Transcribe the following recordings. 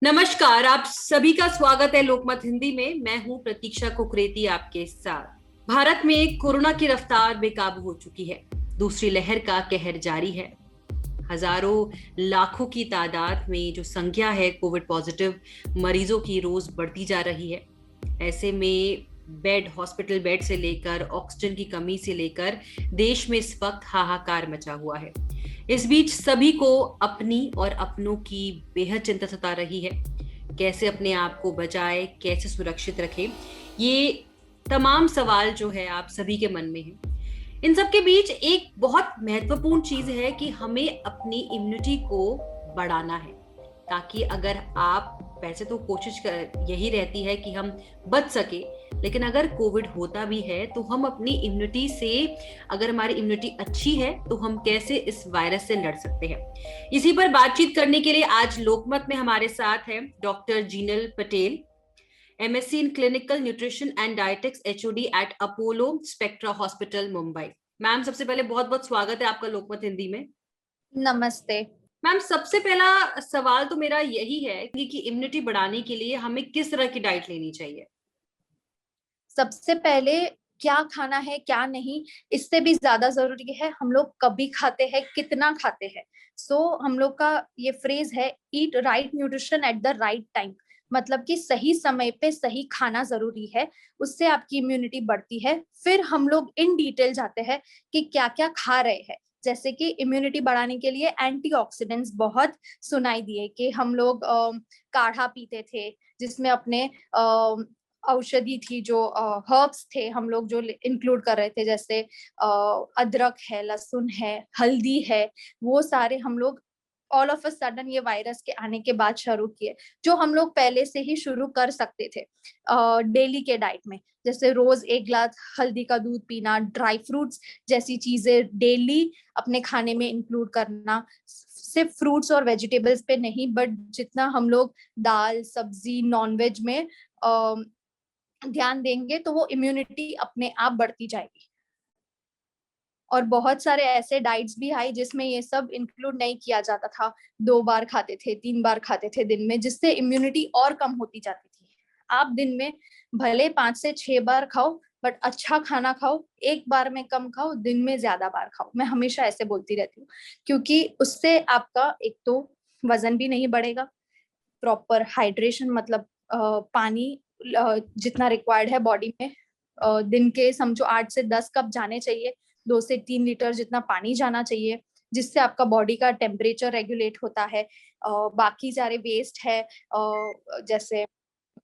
नमस्कार, आप सभी का स्वागत है लोकमत हिंदी में। मैं हूं प्रतीक्षा कुकरेती आपके साथ। भारत में कोरोना की रफ्तार बेकाबू हो चुकी है। दूसरी लहर का कहर जारी है। हजारों लाखों की तादाद में जो संख्या है कोविड पॉजिटिव मरीजों की रोज बढ़ती जा रही है। ऐसे में हॉस्पिटल बेड से लेकर ऑक्सीजन की कमी से लेकर देश में इस वक्त हाहाकार मचा हुआ है। इस बीच सभी को अपनी और अपनों की बेहद चिंता सता रही है। कैसे अपने आप को बचाए, कैसे सुरक्षित रखें, ये तमाम सवाल जो है आप सभी के मन में है। इन सब के बीच एक बहुत महत्वपूर्ण चीज है कि हमें अपनी इम्यूनिटी को बढ़ाना है, ताकि अगर आप वैसे तो कोशिश कर यही रहती है कि हम बच सके, लेकिन अगर कोविड होता भी है तो हम अपनी इम्यूनिटी से, अगर हमारी इम्यूनिटी अच्छी है तो हम कैसे इस वायरस से लड़ सकते हैं। इसी पर बातचीत करने के लिए आज लोकमत में हमारे साथ है doctor Jinal Patel, MSc in clinical nutrition and dietetics, HOD at Apollo Spectra hospital Mumbai. Ma'am, सबसे पहले बहुत बहुत स्वागत है आपका लोकमत हिंदी में। नमस्ते मैम, सबसे पहला सवाल तो मेरा यही है कि इम्यूनिटी बढ़ाने के लिए हमें किस तरह की डाइट लेनी चाहिए। सबसे पहले क्या खाना है क्या नहीं, इससे भी ज्यादा जरूरी है हम लोग कभी खाते हैं, कितना खाते हैं। हम लोग का ये फ्रेज है, eat right nutrition at the right time. मतलब कि सही समय पे सही खाना जरूरी है, उससे आपकी इम्यूनिटी बढ़ती है। फिर हम लोग इन डिटेल जाते हैं कि क्या क्या खा रहे हैं। जैसे कि इम्यूनिटी बढ़ाने के लिए एंटीऑक्सीडेंट्स बहुत सुनाई दिए कि हम लोग काढ़ा पीते थे, जिसमें अपने औषधि थी, जो हर्ब्स थे हम लोग जो इंक्लूड कर रहे थे, जैसे अदरक है, लहसुन है, हल्दी है। वो सारे हम लोग ऑल ऑफ अ सडन ये वायरस के आने के बाद शुरू किए, जो हम लोग पहले से ही शुरू कर सकते थे डेली के डाइट में। जैसे रोज 1 गिलास हल्दी का दूध पीना, ड्राई फ्रूट्स जैसी चीजें डेली अपने खाने में इंक्लूड करना। सिर्फ फ्रूट्स और वेजिटेबल्स पे नहीं, बट जितना हम लोग दाल सब्जी नॉनवेज में ध्यान देंगे तो वो इम्यूनिटी अपने आप बढ़ती जाएगी। और बहुत सारे ऐसे डाइट्स भी आए जिसमें ये सब इंक्लूड नहीं किया जाता था। 2 बार खाते थे, 3 बार खाते थे दिन में, जिससे इम्यूनिटी और कम होती जाती थी। आप दिन में भले 5 से 6 बार खाओ, बट अच्छा खाना खाओ। 1 बार में कम खाओ, दिन में ज्यादा बार खाओ। मैं हमेशा ऐसे बोलती रहती हूँ, क्योंकि उससे आपका एक तो वजन भी नहीं बढ़ेगा। प्रॉपर हाइड्रेशन, मतलब पानी जितना रिक्वायर्ड है बॉडी में, दिन के समझो 8 से 10 कप जाने चाहिए। 2 से 3 लीटर जितना पानी जाना चाहिए, जिससे आपका बॉडी का टेम्परेचर रेगुलेट होता है। बाकी सारे वेस्ट है, जैसे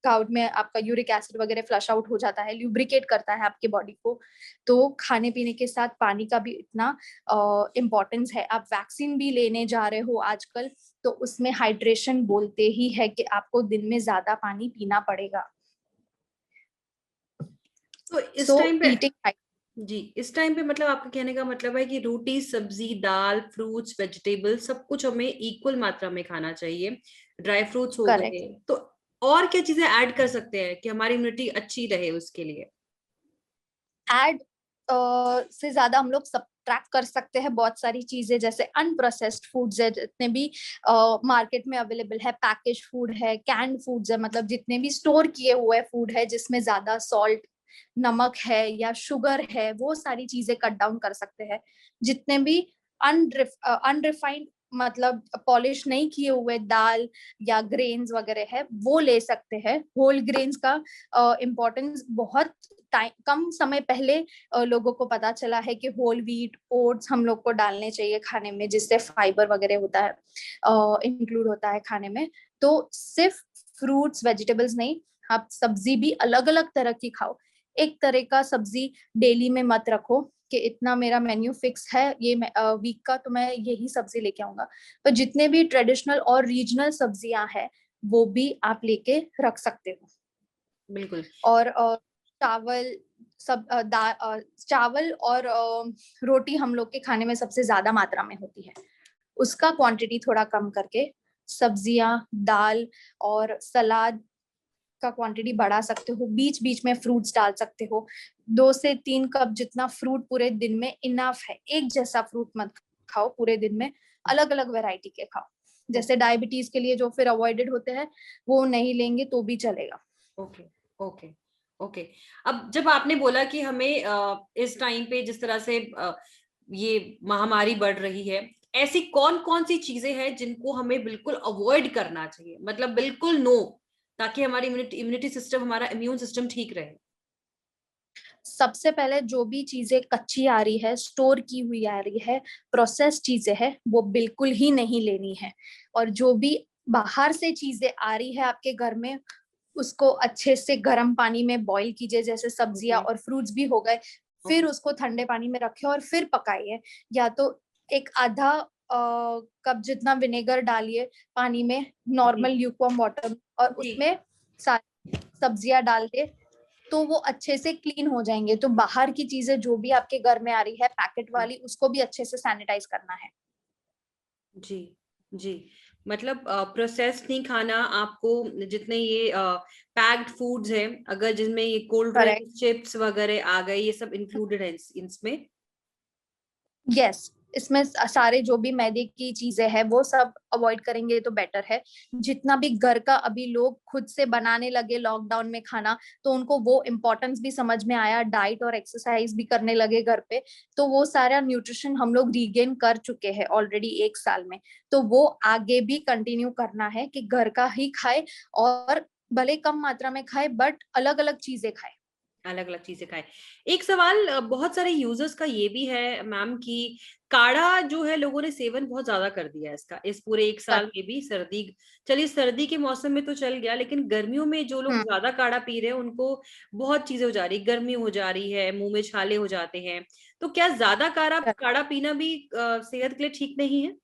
काउट में आपका यूरिक एसिड वगैरह फ्लश आउट हो जाता है, ल्यूब्रिकेट करता है आपके बॉडी को। तो खाने पीने के साथ पानी का भी इतना इम्पोर्टेंस है। आप वैक्सीन भी लेने जा रहे हो आजकल, तो उसमें हाइड्रेशन बोलते ही है कि आपको दिन में ज्यादा पानी पीना पड़ेगा। तो इस टाइम पे ईटिंग जी, इस टाइम पे मतलब आपका कहने का मतलब है कि रोटी सब्जी दाल फ्रूट्स वेजिटेबल सब कुछ हमें इक्वल मात्रा में खाना चाहिए। ड्राई फ्रूट्स हो करेक्ट। गए तो और क्या चीजें ऐड कर सकते हैं कि हमारी इम्यूनिटी अच्छी रहे उसके लिए। ऐड से ज्यादा हम लोग सब्ट्रैक्ट कर सकते हैं बहुत सारी चीजें, जैसे अनप्रोसेस्ड फूड्स है जितने भी मार्केट में अवेलेबल है। पैकेज फूड है, कैंड फूड्स है, मतलब जितने भी स्टोर किए हुए फूड है जिसमें ज्यादा सॉल्ट नमक है या शुगर है, वो सारी चीजें कट डाउन कर सकते हैं। जितने भी अनरिफाइंड, मतलब पॉलिश नहीं किए हुए दाल या ग्रेन्स वगैरह है, वो ले सकते हैं। होल ग्रेन्स का इम्पोर्टेंस बहुत कम समय पहले लोगों को पता चला है कि होल व्हीट ओट्स हम लोग को डालने चाहिए खाने में, जिससे फाइबर वगैरह होता है, इंक्लूड होता है खाने में। तो सिर्फ फ्रूट्स वेजिटेबल्स नहीं, आप सब्जी भी अलग अलग तरह की खाओ। एक तरह का सब्जी डेली में मत रखो कि इतना मेरा मेन्यू फिक्स है ये वीक का, तो मैं यही सब्जी लेके आऊंगा। तो जितने भी ट्रेडिशनल और रीजनल सब्जियां हैं वो भी आप लेके रख सकते हो। बिल्कुल। और चावल चावल और रोटी हम लोग के खाने में सबसे ज्यादा मात्रा में होती है। उसका क्वांटिटी थोड़ा कम करके सब्जियां, दाल और सलाद का क्वांटिटी बढ़ा सकते हो। बीच बीच में फ्रूट्स डाल सकते हो। 2 से 3 कप जितना फ्रूट पूरे दिन में इनफ है। एक जैसा फ्रूट मत खाओ पूरे दिन में, अलग अलग वैरायटी के खाओ। जैसे डायबिटीज के लिए जो फिर अवॉइडेड होते हैं वो नहीं लेंगे तो भी चलेगा। Okay okay okay. अब जब आपने बोला कि हमें इस टाइम पे जिस तरह से ये महामारी बढ़ रही है, ऐसी कौन कौन सी चीजें हैं जिनको हमें बिल्कुल अवॉइड करना चाहिए, मतलब बिल्कुल नो, ताकि हमारी इम्यूनिटी सिस्टम, हमारा इम्यून सिस्टम ठीक रहे? सबसे पहले जो भी चीजें कच्ची आ रही है, स्टोर की हुई आ रही है, प्रोसेस चीजें है, वो बिल्कुल ही नहीं लेनी है। और जो भी बाहर से चीजें आ रही है आपके घर में, उसको अच्छे से गर्म पानी में बॉईल कीजिए, जैसे सब्जियां ओके और फ्रूट्स भी हो गए। फिर उसको ठंडे पानी में रखे और फिर पकाइए। या तो एक आधा कप जितना विनेगर डालिए पानी में, जी नॉर्मल ल्यूकवार्म वाटर, और जी। उसमें सारी सब्जियां डाल के, तो वो अच्छे से क्लीन हो जाएंगे। तो बाहर की चीजें जो भी आपके घर में आ रही है पैकेट वाली, उसको भी अच्छे से सैनिटाइज करना है। जी जी। मतलब प्रोसेस नहीं खाना आपको, जितने ये पैक्ड फूड्स हैं, अगर जिनमें ये कोल्ड करेक्ट। ड्रिंक्स, चिप्स वगैरह आ गए, ये सब इंक्लूडेड है इसमें? यस, इसमें सारे जो भी मैदे की चीजें हैं वो सब अवॉइड करेंगे तो बेटर है। जितना भी घर का अभी लोग खुद से बनाने लगे लॉकडाउन में खाना, तो उनको वो इम्पोर्टेंस भी समझ में आया, डाइट और एक्सरसाइज भी करने लगे घर पे। तो वो सारा न्यूट्रिशन हम लोग रीगेन कर चुके हैं ऑलरेडी 1 साल में। तो वो आगे भी कंटिन्यू करना है कि घर का ही खाए, और भले कम मात्रा में खाए बट अलग अलग चीजें खाए। अलग अलग चीजें खाएं। एक सवाल बहुत सारे यूजर्स का ये भी है मैम कि काढ़ा जो है, लोगों ने सेवन बहुत ज्यादा कर दिया है इसका, इस पूरे एक साल में भी। सर्दी, चलिए सर्दी के मौसम में तो चल गया, लेकिन गर्मियों में जो लोग हम्म। ज्यादा काढ़ा पी रहे हैं उनको बहुत चीजें हो जा रही, गर्मी हो जा रही है, मुंह में छाले हो जाते हैं। तो क्या ज्यादा काढ़ा काढ़ा पीना भी सेहत के लिए ठीक नहीं है?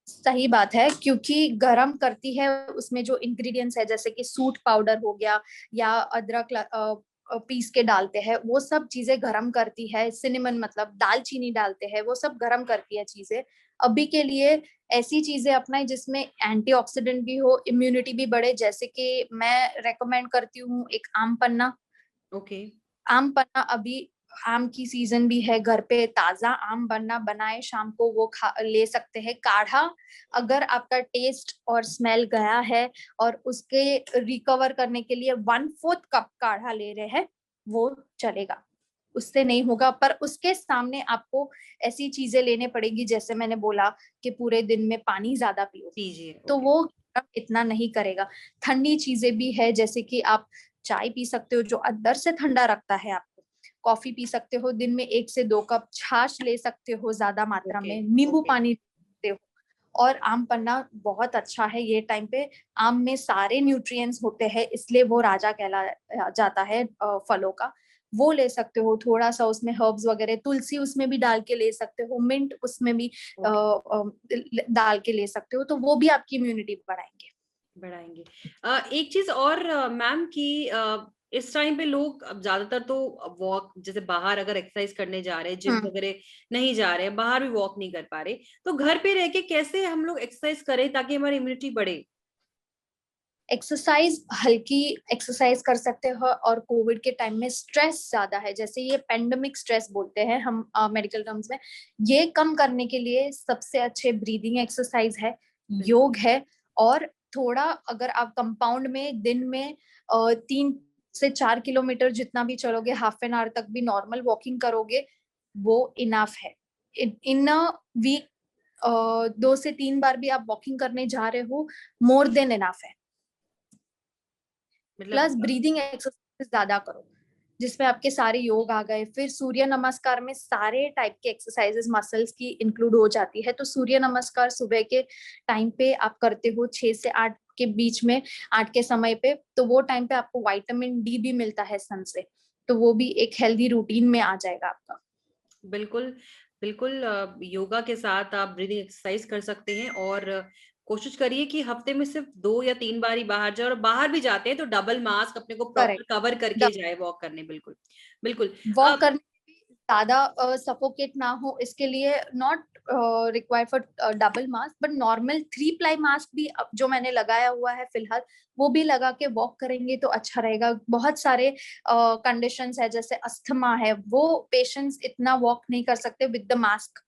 सही बात है, क्योंकि गरम करती है उसमें जो इंग्रेडिएंट्स है, जैसे कि सूट पाउडर हो गया या अदरक पीस के डालते हैं, वो सब चीजें गरम करती है। सिनेमन मतलब दालचीनी डालते हैं, वो सब गरम करती है चीजें। अभी के लिए ऐसी चीजें अपनाएं जिसमें एंटीऑक्सीडेंट भी हो, इम्यूनिटी भी बढ़े। जैसे कि मैं रेकमेंड करती हूँ एक आम पन्ना। ओके। आम पन्ना, अभी आम की सीजन भी है, घर पे ताजा आम पन्ना बनाए, शाम को वो खा ले सकते हैं। काढ़ा, अगर आपका टेस्ट और स्मेल गया है और उसके रिकवर करने के लिए 1/4 कप काढ़ा ले रहे हैं, वो चलेगा, उससे नहीं होगा। पर उसके सामने आपको ऐसी चीजें लेने पड़ेगी, जैसे मैंने बोला कि पूरे दिन में पानी ज्यादा पियो, पीजिए। तो ओके। वो इतना नहीं करेगा। ठंडी चीजें भी है, जैसे कि आप चाय पी सकते हो जो अंदर से ठंडा रखता है आपको। कॉफी पी सकते हो, दिन में 1 से 2 कप छाछ ले सकते हो ज्यादा मात्रा ओके में, नींबू ओके। पानी ले सकते हो। और आम पन्ना बहुत अच्छा है ये टाइम पे। आम में सारे न्यूट्रिएंट्स होते हैं, इसलिए वो राजा कहला जाता है फलों का। वो ले सकते हो, थोड़ा सा उसमें हर्ब्स वगैरह, तुलसी उसमें भी डाल के ले सकते हो, मिंट उसमें भी डाल के ले सकते हो, तो वो भी आपकी इम्यूनिटी बढ़ाएंगे। बढ़ाएंगे। एक चीज और मैम कि इस टाइम पे लोग अब ज्यादातर तो वॉक, जैसे बाहर अगर एक्सरसाइज करने जा रहे हैं, जिम हम्म। वगैरह नहीं जा रहे हैं, बाहर भी वॉक नहीं कर पा रहे, तो घर पे रह के कैसे हम लोग एक्सरसाइज करें ताकि हमारी इम्यूनिटी बढ़े? एक्सरसाइज, हल्की एक्सरसाइज कर सकते हो। और कोविड के टाइम में स्ट्रेस ज्यादा है, जैसे ये पेंडेमिक स्ट्रेस बोलते हैं हम मेडिकल टर्म्स में, ये कम करने के लिए सबसे अच्छे ब्रीदिंग एक्सरसाइज है, बिल्कुल। योग है। और थोड़ा अगर आप कंपाउंड में दिन में 3 से 4 किलोमीटर जितना भी चलोगे, हाफ एन आवर तक भी नॉर्मल वॉकिंग करोगे, वो इनफ है। इन अ वीक 2 से 3 बार भी आप वॉकिंग करने जा रहे हो, मोर देन इनफ है। मतलब प्लस ब्रीदिंग एक्सरसाइज ज्यादा करो, जिसमें आपके सारे योग आ गए। फिर सूर्य नमस्कार में सारे टाइप के एक्सरसाइजेस मसल्स की इंक्लूड हो जाती है। तो सूर्य नमस्कार सुबह के टाइम पे आप करते हो 6 से 8 के बीच में, 8 के समय पे, तो वो टाइम पे आपको विटामिन डी भी मिलता है सन से, तो वो भी एक हेल्दी रूटीन में आ जाएगा आपका। बिल्कुल बिल्कुल। योगा के साथ आप ब्रीदिंग एक्सरसाइज कर सकते हैं, और कोशिश करिए कि हफ्ते में सिर्फ 2 या 3 बार ही बाहर जाए, और बाहर भी जाते हैं तो डबल मास्क अपने को प्रॉपर कवर करके करेक्ट। जाए वॉक करने। बिल्कुल बिल्कुल। वॉक करने में भी ज्यादा सफोकेट ना हो, इसके लिए not required for double mask, but normal 3 ply mask भी जो मैंने लगाया हुआ है फिलहाल, वो भी लगा के वॉक करेंगे तो अच्छा रहेगा। बहुत सारे कंडीशंस है, जैसे अस्थमा है, वो पेशेंट्स इतना वॉक नहीं कर सकते with the mask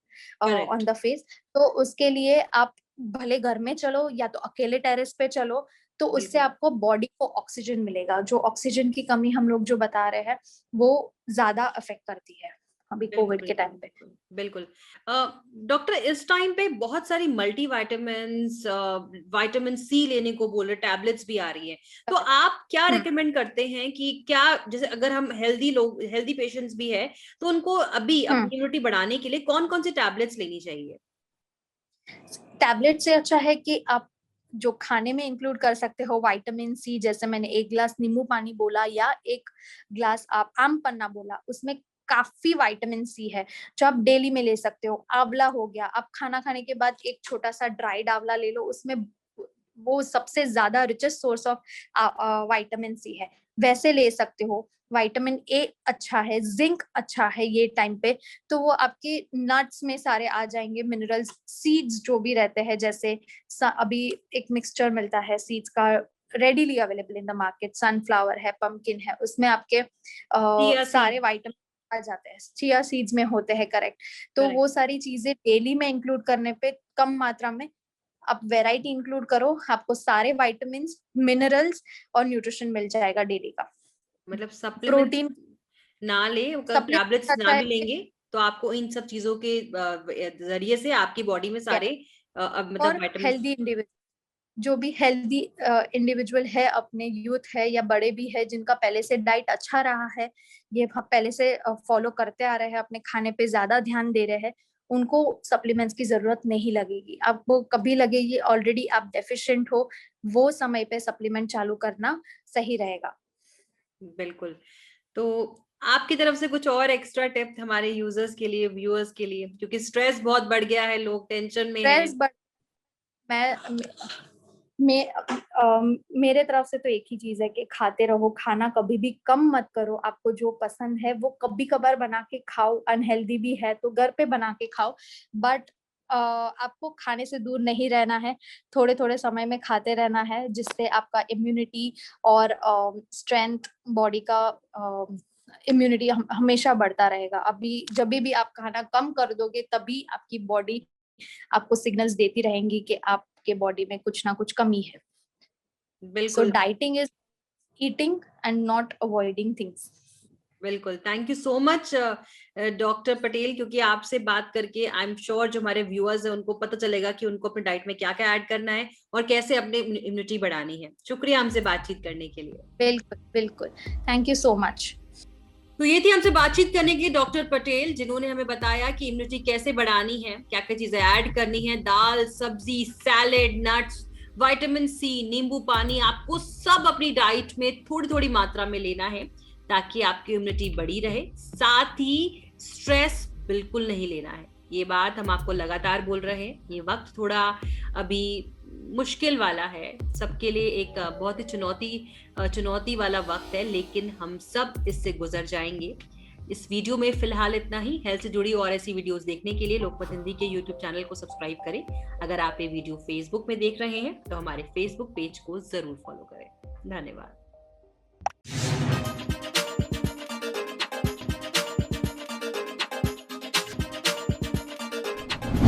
on correct. The face, तो उसके लिए आप भले घर में चलो या तो अकेले टेरेस पे चलो, तो उससे बिल्कुल आपको बॉडी को ऑक्सीजन मिलेगा। जो ऑक्सीजन की कमी हम लोग जो बता रहे हैं वो ज्यादा अफेक्ट करती है अभी बिल्कुल कोविड के बिल्कुल टाइम पे। बिल्कुल बिल्कुल। डॉक्टर इस टाइम पे बहुत सारी मल्टी वाइटामिन विटामिन सी लेने को बोल रहे, टैबलेट्स भी आ रही है, तो आप क्या रेकमेंड करते हैं कि क्या, जैसे अगर हम हेल्दी पेशेंट्स भी है, तो उनको अभी अपनी इम्यूनिटी बढ़ाने के लिए कौन कौन सी टैबलेट्स लेनी चाहिए? टैबलेट से अच्छा है कि आप जो खाने में इंक्लूड कर सकते हो विटामिन सी, जैसे मैंने 1 गिलास नींबू पानी बोला या 1 गिलास आप आम पन्ना बोला, उसमें काफी विटामिन सी है जो आप डेली में ले सकते हो। आंवला हो गया, आप खाना खाने के बाद एक छोटा सा ड्राइड आंवला ले लो, उसमें वो सबसे ज्यादा richest source of vitamin C है, वैसे ले सकते हो। विटामिन ए अच्छा है, जिंक अच्छा है ये टाइम पे, तो वो आपके नट्स में सारे आ जाएंगे मिनरल्स। सीड्स जो भी रहते हैं, जैसे अभी एक मिक्सचर मिलता है सीड्स का, readily available in the market, sunflower है, पंपकिन है, उसमें आपके चिया सारे सीड। विटामिन आ जाते हैं, चिया सीड्स में होते हैं, करेक्ट। तो करेक्ट। वो सारी चीजें डेली में इंक्लूड करने पे, कम मात्रा में आप वैरायटी इंक्लूड करो, आपको सारे विटामिन, मिनरल्स और न्यूट्रिशन मिल जाएगा डेली का। मतलब सप्लीमेंट्स प्रोटीन ना ले, सप्लीमेंट टैबलेट्स ना अच्छा भी है। लेंगे तो आपको इन सब चीजों के जरिए से आपकी बॉडी में Yes, सारे मतलब और विटामिन। हेल्दी इंडिविजुअल, जो भी हेल्दी इंडिविजुअल है, अपने यूथ है या बड़े भी है, जिनका पहले से डाइट अच्छा रहा है, ये पहले से फॉलो करते आ रहे हैं, अपने खाने पे ज्यादा ध्यान दे रहे हैं, उनको सप्लीमेंट्स की जरूरत नहीं लगेगी। आपको कभी लगेगी ऑलरेडी आप डेफिशिएंट हो, वो समय पे सप्लीमेंट चालू करना सही रहेगा। बिल्कुल। तो आपकी तरफ से कुछ और एक्स्ट्रा टिप हमारे यूजर्स के लिए, व्यूअर्स के लिए, क्योंकि स्ट्रेस बहुत बढ़ गया है, लोग टेंशन में हैं। स्ट्रेस, बट मैं मेरे तरफ से तो एक ही चीज है कि खाते रहो, खाना कभी भी कम मत करो। आपको जो पसंद है वो कभी कभार बना के खाओ, अनहेल्दी भी है तो घर पे बना के खाओ, बट आपको खाने से दूर नहीं रहना है, थोड़े थोड़े समय में खाते रहना है, जिससे आपका इम्यूनिटी और स्ट्रेंथ, बॉडी का इम्यूनिटी हमेशा बढ़ता रहेगा। अभी जब भी आप खाना कम कर दोगे, तभी आपकी बॉडी आपको सिग्नल्स देती रहेंगी कि आपके बॉडी में कुछ ना कुछ कमी है। सो बिल्कुल dieting is eating and not avoiding things. बिल्कुल। Thank you so much doctor Patel, क्योंकि आपसे बात करके आई एम श्योर जो हमारे व्यूअर्स हैं उनको पता चलेगा कि उनको अपने डाइट में क्या क्या ऐड करना है और कैसे अपने इम्यूनिटी बढ़ानी है। शुक्रिया हमसे बातचीत करने के लिए। बिल्कुल बिल्कुल, थैंक यू सो मच। तो ये थी हमसे बातचीत करने की डॉक्टर पटेल, जिन्होंने हमें बताया कि इम्यूनिटी कैसे बढ़ानी है, क्या क्या चीजें ऐड करनी है, दाल, सब्जी, सैलेड, नट्स, विटामिन सी, नींबू पानी, आपको सब अपनी डाइट में थोड़ी थोड़ी मात्रा में लेना है ताकि आपकी इम्यूनिटी बढ़ी रहे। साथ ही स्ट्रेस बिल्कुल नहीं लेना है, ये बात हम आपको लगातार बोल रहे हैं। ये वक्त थोड़ा अभी मुश्किल वाला है सबके लिए, एक बहुत ही चुनौती वाला वक्त है, लेकिन हम सब इससे गुजर जाएंगे। इस वीडियो में फिलहाल इतना ही। हेल्थ से जुड़ी और ऐसी वीडियोस देखने के लिए लोकमत हिंदी के यूट्यूब चैनल को सब्सक्राइब करें। अगर आप ये वीडियो फेसबुक में देख रहे हैं तो हमारे फेसबुक पेज को जरूर फॉलो करें। धन्यवाद।